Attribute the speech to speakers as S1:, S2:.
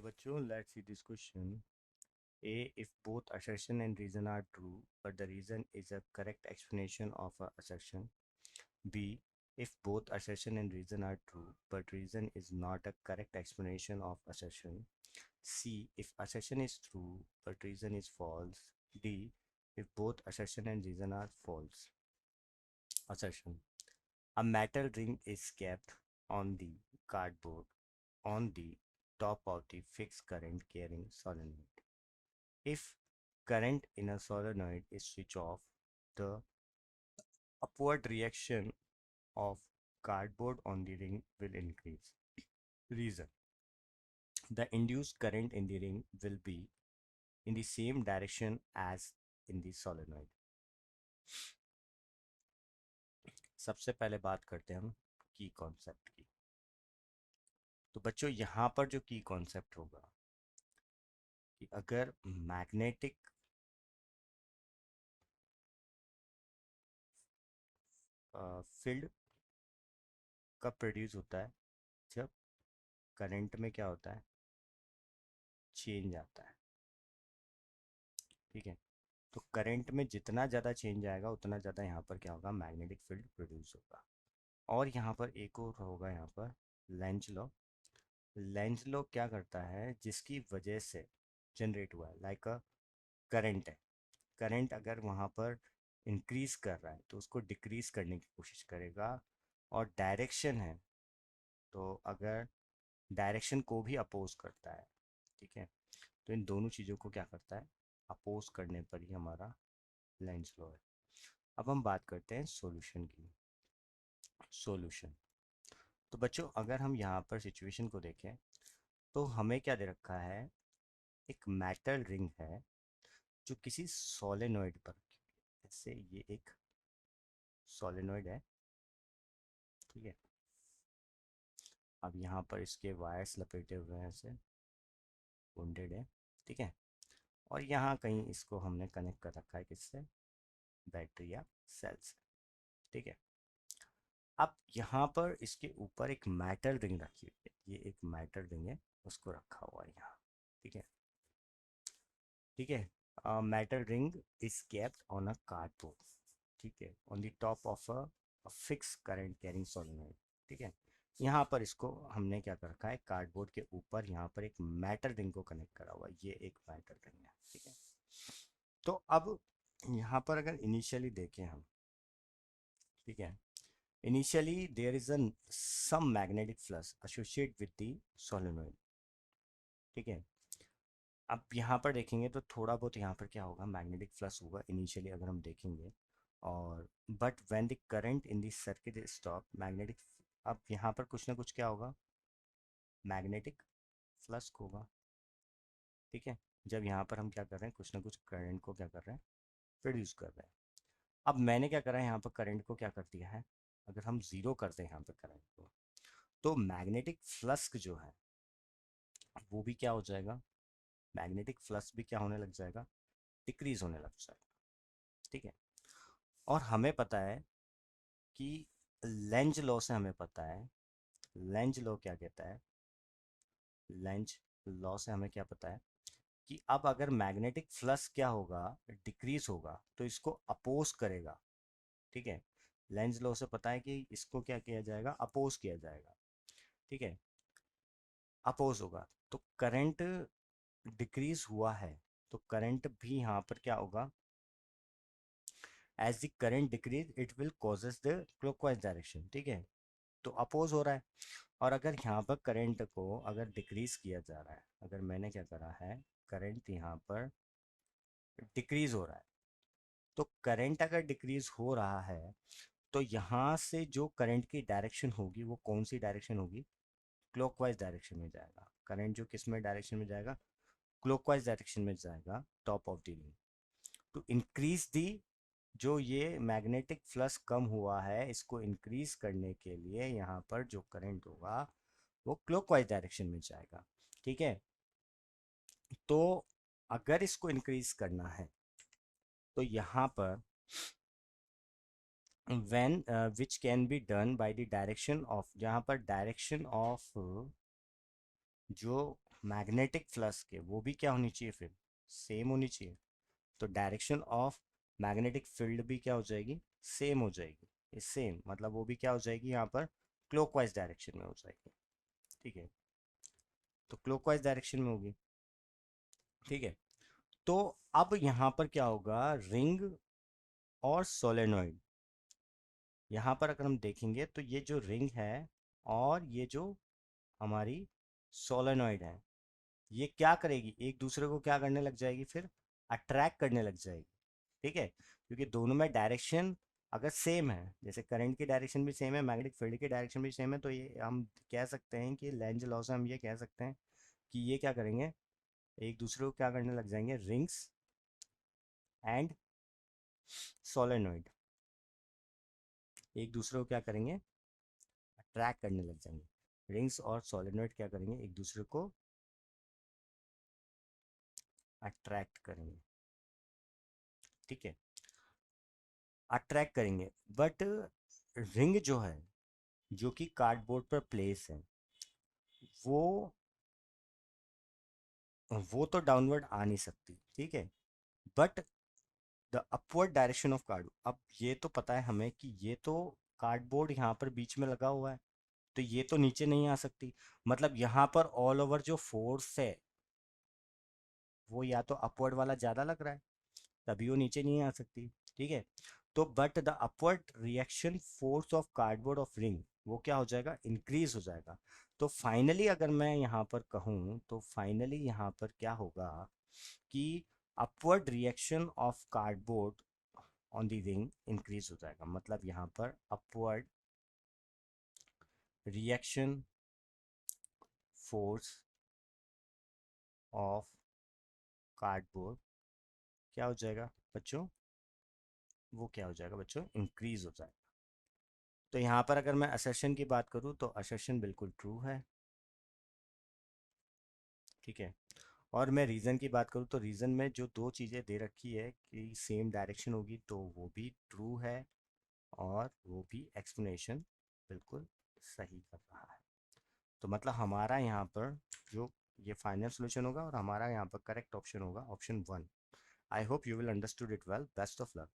S1: बच्चों, let's see this question. A, if both assertion and reason are true, but the reason is a correct explanation of a assertion. B, if both assertion and reason are true, but reason is not a correct explanation of assertion. C, if assertion is true, but reason is false. D, if both assertion and reason are false. Assertion. A metal ring is kept on the cardboard on the top of the fixed current carrying solenoid. If current in a solenoid is switched off, the upward reaction of cardboard on the ring will increase. Reason: the induced current in the ring will be in the same direction as in the solenoid. सबसे पहले बात करते हैं हम की concept की। तो बच्चों, यहाँ पर जो की कॉन्सेप्ट होगा कि अगर मैग्नेटिक फील्ड कब प्रोड्यूस होता है, जब करंट में क्या होता है, चेंज आता है। ठीक है, तो करंट में जितना ज़्यादा चेंज आएगा उतना ज़्यादा यहाँ पर क्या होगा, मैग्नेटिक फील्ड प्रोड्यूस होगा। और यहाँ पर एक और होगा, यहाँ पर लेंज लॉ। लेंज लॉ क्या करता है, जिसकी वजह से जनरेट हुआ है, लाइक अ करंट है। करंट अगर वहाँ पर इंक्रीज कर रहा है तो उसको डिक्रीज करने की कोशिश करेगा। और डायरेक्शन है, तो अगर डायरेक्शन को भी अपोज करता है। ठीक है, तो इन दोनों चीज़ों को क्या करता है, अपोज करने पर ही हमारा लेंज लॉ है। अब हम बात करते हैं सॉल्यूशन की। सॉल्यूशन, तो बच्चों अगर हम यहाँ पर सिचुएशन को देखें तो हमें क्या दे रखा है, एक मेटल रिंग है जो किसी सोलेनॉइड पर रखी हुई है। जैसे ये एक सोलेनॉइड है। ठीक है, अब यहाँ पर इसके वायर्स लपेटे हुए हैं, ऐसे वुंडेड है। ठीक है, और यहाँ कहीं इसको हमने कनेक्ट कर रखा है, किससे, बैटरी या सेल से। ठीक है, अब यहाँ पर इसके ऊपर एक मेटल रिंग रखी हुई है। ये एक मेटल रिंग है, उसको रखा हुआ है यहाँ। ठीक है, ठीक है, metal ring is kept on a cardboard. ठीक है, on the top of a fix current carrying solenoid. ठीक है, यहाँ पर इसको हमने क्या कर रखा है, कार्डबोर्ड के ऊपर यहाँ पर एक मेटल रिंग को कनेक्ट करा हुआ है। ये एक मेटल रिंग है। ठीक है, तो अब यहाँ पर अगर इनिशियली देखें हम, ठीक है, initially there is a some magnetic flux associated with the solenoid। ठीक है, अब यहाँ पर देखेंगे तो थोड़ा बहुत यहाँ पर क्या होगा, मैग्नेटिक फ्लक्स होगा इनिशियली अगर हम देखेंगे। और but when the current in the circuit stop magnetic, अब यहाँ पर कुछ ना कुछ क्या होगा, मैग्नेटिक फ्लक्स होगा। ठीक है, जब यहाँ पर हम क्या कर रहे हैं, कुछ ना कुछ करंट को क्या कर रहे हैं, प्रोड्यूस कर रहे हैं। अब मैंने क्या करा है, यहाँ पर करंट को क्या कर दिया है, अगर हम ज़ीरो करते हैं यहाँ पर करंट को, तो मैग्नेटिक फ्लक्स जो है वो भी क्या हो जाएगा, मैग्नेटिक फ्लक्स भी क्या होने लग जाएगा, डिक्रीज होने लग जाएगा। ठीक है, और हमें पता है कि लेंज लॉ से हमें पता है, लेंज लॉ क्या कहता है, लेंज लॉ से हमें क्या पता है कि अब अगर मैग्नेटिक फ्लक्स क्या होगा, डिक्रीज होगा, तो इसको अपोज करेगा। ठीक है, लेंज लॉ से पता है कि इसको क्या किया जाएगा, अपोज किया जाएगा। ठीक है, अपोज होगा तो करंट डिक्रीज हुआ है, तो करंट भी यहाँ पर क्या होगा, as the current decrease it will causes the clockwise direction. ठीक है, तो अपोज हो रहा है। और अगर यहाँ पर करंट को अगर डिक्रीज किया जा रहा है, अगर मैंने क्या करा है, करंट यहाँ पर डिक्रीज हो रहा है, तो करंट अगर डिक्रीज हो रहा है तो यहाँ से जो करंट की डायरेक्शन होगी वो कौन सी डायरेक्शन होगी, क्लॉकवाइज डायरेक्शन में जाएगा। करंट जो किस में डायरेक्शन में जाएगा, क्लॉकवाइज डायरेक्शन में जाएगा, top of the ring. To increase the, जो ये मैग्नेटिक फ्लक्स कम हुआ है, इसको इंक्रीज करने के लिए यहाँ पर जो करंट होगा वो क्लॉकवाइज डायरेक्शन में जाएगा। ठीक है, तो अगर इसको इंक्रीज करना है तो यहाँ पर when which can be done by the direction of, जहाँ पर डायरेक्शन ऑफ जो मैग्नेटिक फ्लक्स के वो भी क्या होनी चाहिए फिर, सेम होनी चाहिए। तो डायरेक्शन ऑफ मैग्नेटिक फील्ड भी क्या हो जाएगी, सेम हो जाएगी। ये सेम मतलब वो भी क्या हो जाएगी यहाँ पर, क्लॉकवाइज डायरेक्शन में हो जाएगी। ठीक है, तो क्लॉकवाइज डायरेक्शन में होगी। ठीक है, तो अब यहाँ पर क्या होगा, रिंग और सोलेनोइड, यहाँ पर अगर हम देखेंगे तो ये जो रिंग है और ये जो हमारी सोलेनोइड है, ये क्या करेगी, एक दूसरे को क्या करने लग जाएगी फिर, अट्रैक्ट करने लग जाएगी। ठीक है, क्योंकि दोनों में डायरेक्शन अगर सेम है, जैसे करंट की डायरेक्शन भी सेम है, मैग्नेटिक फील्ड की डायरेक्शन भी सेम है, तो ये हम कह सकते हैं कि लेंज लॉ से हम ये कह सकते हैं कि ये क्या करेंगे, एक दूसरे को क्या करने लग जाएंगे, रिंग्स एंड सोलेनोइड एक दूसरे को क्या करेंगे, अट्रैक्ट करने लग जाएंगे। रिंग्स और सोलेनोइड क्या करेंगे, एक दूसरे को अट्रैक्ट करेंगे। ठीक है, अट्रैक्ट करेंगे, बट रिंग जो है, जो कि कार्डबोर्ड पर प्लेस है, वो वो तो डाउनवर्ड आ नहीं सकती। ठीक है, but the upward direction of card, अब ये तो पता है हमें कि ये तो कार्डबोर्ड यहाँ पर बीच में लगा हुआ है, तो ये तो नीचे नहीं आ सकती। मतलब यहाँ पर ऑल ओवर जो फोर्स है वो या तो अपवर्ड वाला ज्यादा लग रहा है, तभी वो नीचे नहीं आ सकती। ठीक है, तो but the upward reaction force of cardboard of ring वो क्या हो जाएगा, इंक्रीज हो जाएगा। तो फाइनली अगर मैं यहाँ पर कहूँ तो फाइनली यहाँ पर क्या होगा कि upward reaction of cardboard on the ring increase हो जाएगा। मतलब यहाँ पर upward reaction force of cardboard क्या हो जाएगा बच्चों, वो क्या हो जाएगा बच्चों, इंक्रीज हो जाएगा। तो यहाँ पर अगर मैं असर्शन की बात करूँ तो असर्शन बिल्कुल ट्रू है। ठीक है, और मैं रीज़न की बात करूँ तो रीज़न में जो दो चीज़ें दे रखी है कि सेम डायरेक्शन होगी तो वो भी ट्रू है, और वो भी एक्सप्लेनेशन बिल्कुल सही कर रहा है। तो मतलब हमारा यहाँ पर जो ये फाइनल सोल्यूशन होगा और हमारा यहाँ पर करेक्ट ऑप्शन होगा option 1। I hope you will understood it well, best of luck.